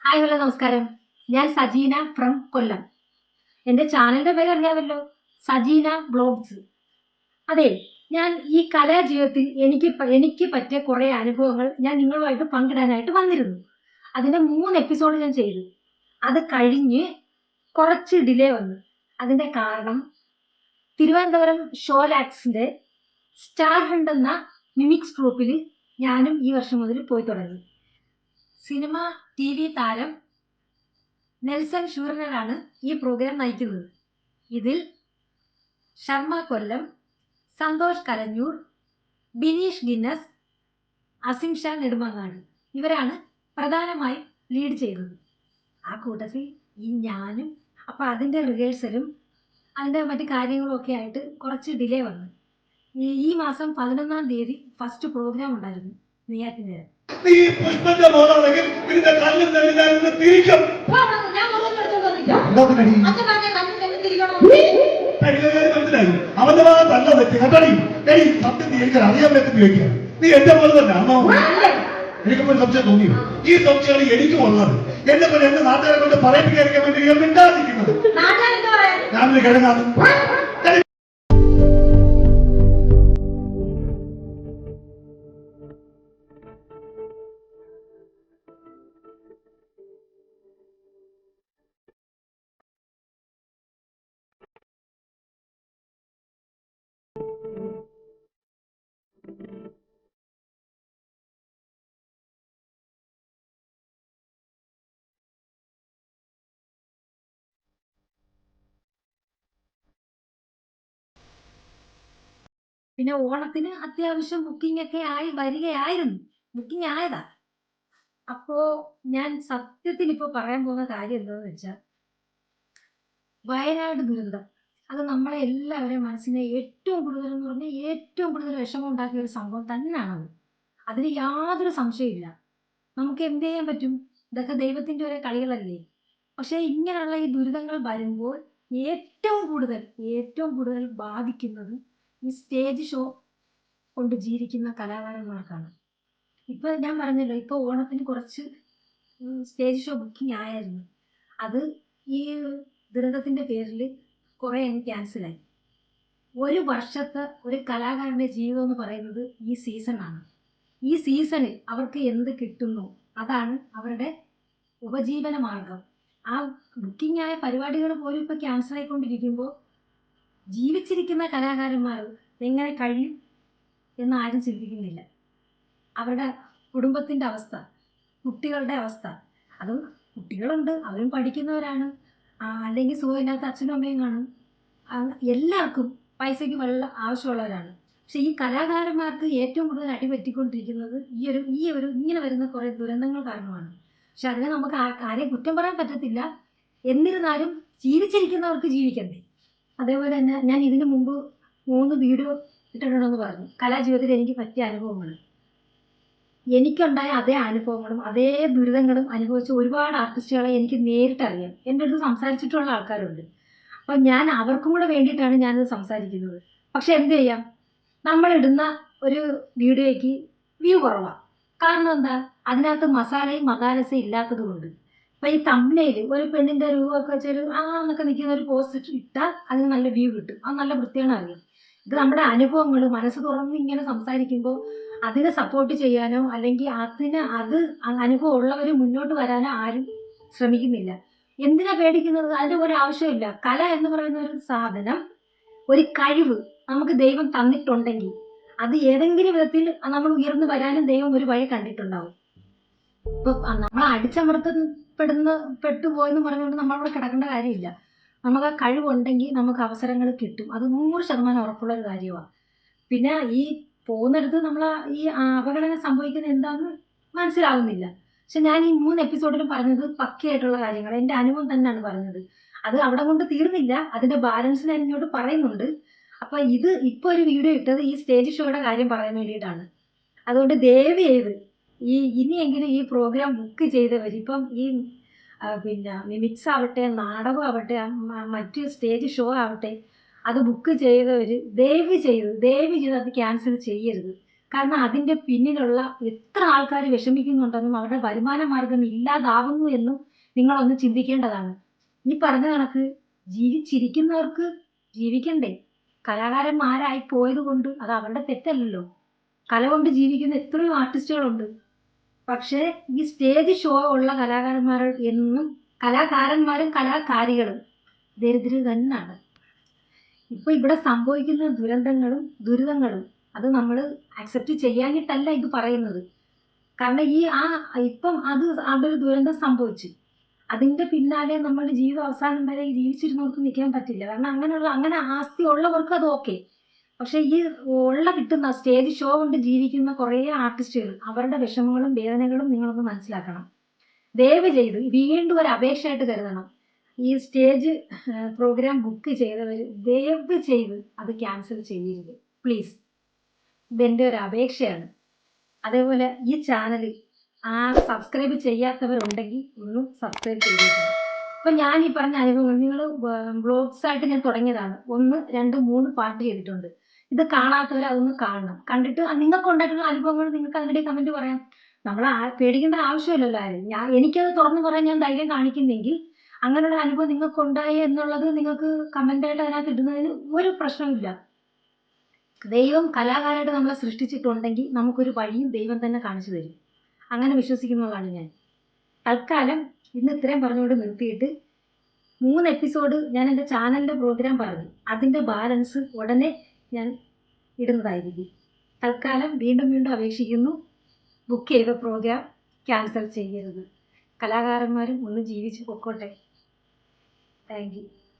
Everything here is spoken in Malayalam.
ഹായ് ഹലോ നമസ്കാരം. ഞാൻ സജീന ഫ്രം കൊല്ലം. എൻ്റെ ചാനലിന്റെ പേര് അറിയാമല്ലോ, സജീന ബ്ലോഗ്സ്. അതെ, ഞാൻ ഈ കലാജീവിതത്തിൽ എനിക്ക് പറ്റിയ കുറേ അനുഭവങ്ങൾ ഞാൻ നിങ്ങളുമായിട്ട് പങ്കിടാനായിട്ട് വന്നിരുന്നു. അതിന്റെ 3 എപ്പിസോഡ് ഞാൻ ചെയ്തു. അത് കഴിഞ്ഞ് കുറച്ച് ഡിലേ വന്നു. അതിന്റെ കാരണം തിരുവനന്തപുരം ഷോലാക്സിന്റെ സ്റ്റാർ ഹണ്ട് എന്ന മിമിക്സ് ട്രൂപ്പിൽ ഞാനും ഈ വർഷം മുതൽ പോയി തുടങ്ങി. സിനിമ, TV താരം നെൽസൺ ഷൂറിനാണ് ഈ പ്രോഗ്രാം നയിക്കുന്നത്. ഇതിൽ ശർമ്മ കൊല്ലം, സന്തോഷ് കലഞ്ഞൂർ, ബിനീഷ് ഗിന്നസ്, അസിം ഷാ നെടുമങ്ങാട് ഇവരാണ് പ്രധാനമായും ലീഡ് ചെയ്തത്. ആ കൂട്ടത്തിൽ ഈ ഞാനും. അപ്പൊ അതിന്റെ റിഹേഴ്സലും അതിന്റെ മറ്റു കാര്യങ്ങളും ഒക്കെ ആയിട്ട് കുറച്ച് ഡിലേ വന്നു. ഈ മാസം 11-ാം തീയതി ഫസ്റ്റ് പ്രോഗ്രാം ഉണ്ടായിരുന്നു നെയ്യാറ്റിൻകര. നീ പുഷ്പന്റെ മോളാണെങ്കിൽ നിന്റെ കല്ലും തരുന്ന തിരിക്കും. അവന്റെ ഭാഗത്തല്ല തെറ്റ് കേട്ടടി. സത്യം നീ എനിക്ക് അറിയാൻ പറ്റുന്ന ചോദിക്കാം. നീ എന്റെ പോലെ തന്നെ ആണോ? എനിക്കിപ്പോ സംശയം തോന്നിയോ? ഈ സംശയമാണ് എനിക്കും ഉള്ളത്. എന്നെ പോലെ എന്റെ നാട്ടുകാരെ കൊണ്ട് പറയിപ്പിക്കാതിരിക്കാൻ വേണ്ടി ഞാൻ മിണ്ടാതിരിക്കുന്നത്. ഞാനൊരു കിഴങ്ങാണ്. പിന്നെ ഓണത്തിന് അത്യാവശ്യം ബുക്കിംഗ് ഒക്കെ ആയി വരികയായിരുന്നു. ബുക്കിംഗ് ആയതാ. അപ്പോ ഞാൻ സത്യത്തിൽ ഇപ്പൊ പറയാൻ പോകുന്ന കാര്യം എന്താന്ന് വെച്ചാൽ, വയനാട് ദുരന്തം അത് നമ്മളെ എല്ലാവരെയും മനസ്സിനെ ഏറ്റവും കൂടുതൽ എന്ന് പറഞ്ഞാൽ ഏറ്റവും കൂടുതൽ വിഷമം ഉണ്ടാക്കിയ ഒരു സംഭവം തന്നെയാണത്. അതിന് യാതൊരു സംശയമില്ല. നമുക്ക് എന്ത് ചെയ്യാൻ പറ്റും? ഇതൊക്കെ ദൈവത്തിന്റെ ഒരു കളികളല്ലേ. പക്ഷെ ഇങ്ങനെയുള്ള ഈ ദുരിതങ്ങൾ വരുമ്പോൾ ഏറ്റവും കൂടുതൽ ബാധിക്കുന്നത് ഈ സ്റ്റേജ് ഷോ കൊണ്ട് ജീവിക്കുന്ന കലാകാരന്മാർക്കാണ്. ഇപ്പൊ ഞാൻ പറഞ്ഞല്ലോ, ഇപ്പൊ ഓണത്തിന് കുറച്ച് സ്റ്റേജ് ഷോ ബുക്കിംഗ് ആയിരുന്നു. അത് ഈ ദുരന്തത്തിന്റെ പേരിൽ കുറെ ക്യാൻസലായി. ഒരു വർഷത്തെ ഒരു കലാകാരന്റെ ജീവിതം എന്ന് പറയുന്നത് ഈ സീസണാണ്. ഈ സീസണിൽ അവർക്ക് എന്ത് കിട്ടുന്നു അതാണ് അവരുടെ ഉപജീവന മാർഗം. ആ ബുക്കിംഗ് ആയ പരിപാടികൾ പോലും ഇപ്പൊ ക്യാൻസൽ ആയിക്കൊണ്ടിരിക്കുമ്പോൾ ജീവിച്ചിരിക്കുന്ന കലാകാരന്മാർ എങ്ങനെ കഴിയും എന്ന് ആരും ചിന്തിക്കുന്നില്ല. അവരുടെ കുടുംബത്തിന്റെ അവസ്ഥ, കുട്ടികളുടെ അവസ്ഥ. അതും കുട്ടികളുണ്ട്, അവരും പഠിക്കുന്നവരാണ്, അല്ലെങ്കിൽ സുഖമില്ലാത്ത അച്ഛനും അമ്മയും കാണും. എല്ലാവർക്കും പൈസയ്ക്ക് വെള്ളം ആവശ്യമുള്ളവരാണ്. പക്ഷെ ഈ കലാകാരന്മാർക്ക് ഏറ്റവും കൂടുതൽ അടിപറ്റിക്കൊണ്ടിരിക്കുന്നത് ഈ ഒരു ഇങ്ങനെ വരുന്ന കുറെ ദുരന്തങ്ങൾ കാരണമാണ്. പക്ഷെ അതിനെ നമുക്ക് ആരെയും കുറ്റം പറയാൻ പറ്റത്തില്ല. എന്നിരുന്നാലും ജീവിച്ചിരിക്കുന്നവർക്ക് ജീവിക്കണ്ടേ. അതേപോലെ തന്നെ ഞാൻ ഇതിനു മുമ്പ് 3 വീഡിയോ ഇട്ടിട്ടുണ്ടെന്ന് പറഞ്ഞു, കലാജീവിതത്തിൽ എനിക്ക് പറ്റിയ അനുഭവങ്ങൾ. എനിക്കുണ്ടായ അതേ അനുഭവങ്ങളും അതേ ദുരിതങ്ങളും അനുഭവിച്ച ഒരുപാട് ആർട്ടിസ്റ്റുകളെ എനിക്ക് നേരിട്ടറിയാം. എൻ്റെ അടുത്ത് സംസാരിച്ചിട്ടുള്ള ആൾക്കാരുണ്ട്. അപ്പൊ ഞാൻ അവർക്കും കൂടെ വേണ്ടിയിട്ടാണ് ഞാനിത് സംസാരിക്കുന്നത്. പക്ഷെ എന്ത് ചെയ്യാം, നമ്മളിടുന്ന ഒരു വീഡിയോയ്ക്ക് വ്യൂ കുറവാണ്. കാരണം എന്താ? അതിനകത്ത് മസാലയും മസാലസും ഇല്ലാത്തത് കൊണ്ട്. അപ്പൊ ഈ തമ്മില് ഒരു പെണ്ണിന്റെ രൂപമൊക്കെ വെച്ചൊരു എന്നൊക്കെ നിൽക്കുന്ന ഒരു പോസ്റ്റ് ഇട്ടാൽ അതിന് നല്ല വ്യൂ കിട്ടും. അത് നല്ല വൃത്തിയാണ് അറിയാം. ഇത് നമ്മുടെ അനുഭവങ്ങൾ മനസ്സ് തുറന്ന് ഇങ്ങനെ സംസാരിക്കുമ്പോൾ അതിനെ സപ്പോർട്ട് ചെയ്യാനോ അല്ലെങ്കിൽ അത് അനുഭവം ഉള്ളവർ മുന്നോട്ട് വരാനോ ആരും ശ്രമിക്കുന്നില്ല. എന്തിനാ പേടിക്കുന്നത്? അതിന്റെ ഒരു ആവശ്യമില്ല. കല എന്ന് പറയുന്ന ഒരു സാധനം, ഒരു കഴിവ് നമുക്ക് ദൈവം തന്നിട്ടുണ്ടെങ്കിൽ അത് ഏതെങ്കിലും വിധത്തിൽ നമ്മൾ ഉയർന്നു വരാനും ദൈവം ഒരു വഴി കണ്ടിട്ടുണ്ടാവും. ഇപ്പൊ നമ്മൾ പെട്ടുപോയെന്ന് പറഞ്ഞുകൊണ്ട് നമ്മളവിടെ കിടക്കേണ്ട കാര്യമില്ല. നമുക്ക് ആ കഴിവുണ്ടെങ്കിൽ നമുക്ക് അവസരങ്ങൾ കിട്ടും. അത് 100% ഉറപ്പുള്ള ഒരു കാര്യമാണ്. പിന്നെ ഈ പോകുന്നിടത്ത് നമ്മൾ ഈ അപകടങ്ങൾ സംഭവിക്കുന്നത് എന്താന്ന് മനസ്സിലാവുന്നില്ല. പക്ഷെ ഞാൻ ഈ 3 എപ്പിസോഡിലും പറഞ്ഞത് പക്കയായിട്ടുള്ള കാര്യങ്ങൾ, എൻ്റെ അനുഭവം തന്നെയാണ് പറഞ്ഞത്. അത് അവിടെ കൊണ്ട് തീർന്നില്ല, അതിന്റെ ബാലൻസ് ഞാൻ ഇങ്ങോട്ട് പറയുന്നുണ്ട്. അപ്പൊ ഇത് ഇപ്പൊ ഒരു വീഡിയോ ഇട്ടത് ഈ സ്റ്റേജ് ഷോയുടെ കാര്യം പറയാൻ വേണ്ടിയിട്ടാണ്. അതുകൊണ്ട് ദയവ് ചെയ്ത് ഇനിയെങ്കിലും ഈ പ്രോഗ്രാം ബുക്ക് ചെയ്തവർ, ഇപ്പം ഈ പിന്നെ മിമിക്സ് ആവട്ടെ, നാടകം ആവട്ടെ, മറ്റ് സ്റ്റേജ് ഷോ ആവട്ടെ, അത് ബുക്ക് ചെയ്തവർ ദയവ് ചെയ്ത് അത് ക്യാൻസൽ ചെയ്യരുത്. കാരണം അതിന്റെ പിന്നിലുള്ള എത്ര ആൾക്കാർ വിഷമിക്കുന്നുണ്ടെന്നും അവരുടെ വരുമാന മാർഗം ഇല്ലാതാവുന്നു എന്നും നിങ്ങളൊന്ന് ചിന്തിക്കേണ്ടതാണ്. ഈ പറഞ്ഞ കണക്ക് ജീവിച്ചിരിക്കുന്നവർക്ക് ജീവിക്കണ്ടേ? കലാകാരന്മാരായി പോയത് കൊണ്ട് അത് അവരുടെ തെറ്റല്ലല്ലോ. കല കൊണ്ട് ജീവിക്കുന്ന എത്രയോ ആർട്ടിസ്റ്റുകളുണ്ട്. പക്ഷേ ഈ സ്റ്റേജ് ഷോ ഉള്ള കലാകാരന്മാർ എന്നും കലാകാരന്മാരും കലാകാരികളും ദരിദ്രർ തന്നെയാണ്. ഇപ്പൊ ഇവിടെ സംഭവിക്കുന്ന ദുരിതങ്ങളും അത് നമ്മൾ അക്സെപ്റ്റ് ചെയ്യാനിട്ടല്ല ഇത് പറയുന്നത്. കാരണം ഇപ്പം അതൊരു ദുരന്തം സംഭവിച്ചു. അതിന്റെ പിന്നാലെ നമ്മുടെ ജീവിത അവസാനം വരെ ജീവിച്ചിരുന്നവർക്ക് നിൽക്കാൻ പറ്റില്ല. കാരണം അങ്ങനെ ആസ്തി ഉള്ളവർക്ക് അത് ഓക്കെ. പക്ഷെ ഈ കിട്ടുന്ന സ്റ്റേജ് ഷോ കൊണ്ട് ജീവിക്കുന്ന കുറേ ആർട്ടിസ്റ്റുകൾ അവരുടെ വിഷമങ്ങളും വേദനകളും നിങ്ങളൊന്ന് മനസ്സിലാക്കണം. ദയവ് ചെയ്ത് വീണ്ടും ഒരു അപേക്ഷയായിട്ട് കരുതണം. ഈ സ്റ്റേജ് പ്രോഗ്രാം ബുക്ക് ചെയ്തവർ ദയവ് ചെയ്ത് അത് ക്യാൻസൽ ചെയ്യരുത് പ്ലീസ്. ഇതെൻ്റെ ഒരു അപേക്ഷയാണ്. അതേപോലെ ഈ ചാനൽ സബ്സ്ക്രൈബ് ചെയ്യാത്തവരുണ്ടെങ്കിൽ ഒന്ന് സബ്സ്ക്രൈബ് ചെയ്തിട്ടുണ്ട്. അപ്പം ഞാൻ ഈ പറഞ്ഞ അനുഭവങ്ങൾ നിങ്ങൾ വ്ളോഗ്സ് ആയിട്ട് ഞാൻ തുടങ്ങിയതാണ്. 1, 2, 3 പാർട്ട് ചെയ്തിട്ടുണ്ട്. ഇത് കാണാത്തവർ അതൊന്ന് കാണണം. കണ്ടിട്ട് നിങ്ങൾക്ക് ഉണ്ടായിട്ടുള്ള അനുഭവങ്ങൾ നിങ്ങൾക്ക് അതിനിടെ കമന്റ് പറയാം. നമ്മൾ പേടിക്കേണ്ട ആവശ്യമില്ലല്ലോ ആരും. എനിക്കത് തുറന്നു പറയാൻ ഞാൻ ധൈര്യം കാണിക്കുന്നെങ്കിൽ അങ്ങനെയുള്ള അനുഭവം നിങ്ങൾക്ക് ഉണ്ടായി എന്നുള്ളത് നിങ്ങൾക്ക് കമന്റായിട്ട് അതിനകത്ത് ഇടുന്നതിന് ഒരു പ്രശ്നമില്ല. ദൈവം കലാകാരായിട്ട് നമ്മളെ സൃഷ്ടിച്ചിട്ടുണ്ടെങ്കിൽ നമുക്കൊരു വഴിയും ദൈവം തന്നെ കാണിച്ചു തരും. അങ്ങനെ വിശ്വസിക്കുന്നതാണ് ഞാൻ. തൽക്കാലം ഇന്ന് ഇത്രയും പറഞ്ഞുകൊണ്ട് നിർത്തിയിട്ട് 3 എപ്പിസോഡ് ഞാൻ എൻ്റെ ചാനലിൻ്റെ പ്രോഗ്രാം പറഞ്ഞു. അതിൻ്റെ ബാലൻസ് ഉടനെ ഞാൻ ഇടുന്നതായിരിക്കും. തൽക്കാലം വീണ്ടും അപേക്ഷിക്കുന്നു, ബുക്ക് ചെയ്ത പ്രോഗ്രാം ക്യാൻസൽ ചെയ്യരുത്. കലാകാരന്മാരും ഒന്ന് ജീവിച്ച് പൊക്കോട്ടെ. Thank you.